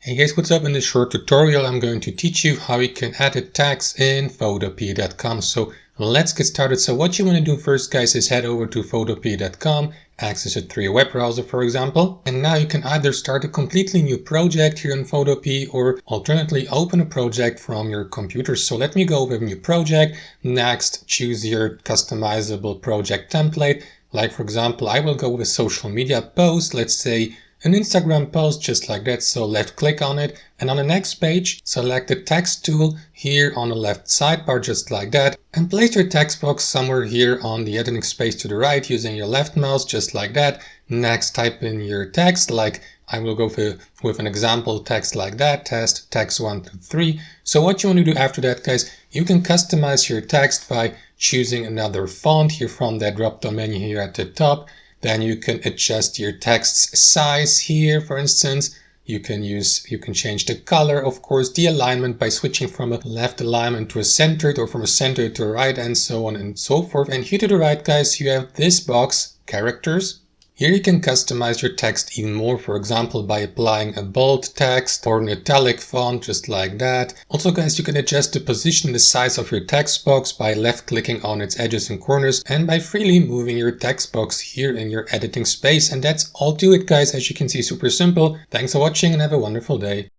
Hey guys, what's up? In this short tutorial I'm going to teach you how you can edit text in Photopea.com. So let's get started. So what you want to do first, guys, is head over to Photopea.com, access it through your web browser, for example. And now you can either start a completely new project here in Photopea or alternately open a project from your computer. So let me go with a new project. Next, choose your customizable project template. Like, for example, I will go with a social media post. Let's say an Instagram post, just like that. So left click on it, and on the next page select the text tool here on the left sidebar, just like that, and place your text box somewhere here on the editing space to the right using your left mouse, just like that. Next, type in your text. Like I will go with an example text like that, test text 1 2 3. So what you want to do after that, guys, you can customize your text by choosing another font here from that drop down menu here at the top. Then you can adjust your text's size here, for instance. You can change the color, of course, the alignment by switching from a left alignment to a centered, or from a center to a right, and so on and so forth. And here to the right, guys, you have this box, characters. Here you can customize your text even more, for example, by applying a bold text or an italic font, just like that. Also, guys, you can adjust the position and the size of your text box by left-clicking on its edges and corners and by freely moving your text box here in your editing space. And that's all to it, guys. As you can see, super simple. Thanks for watching and have a wonderful day.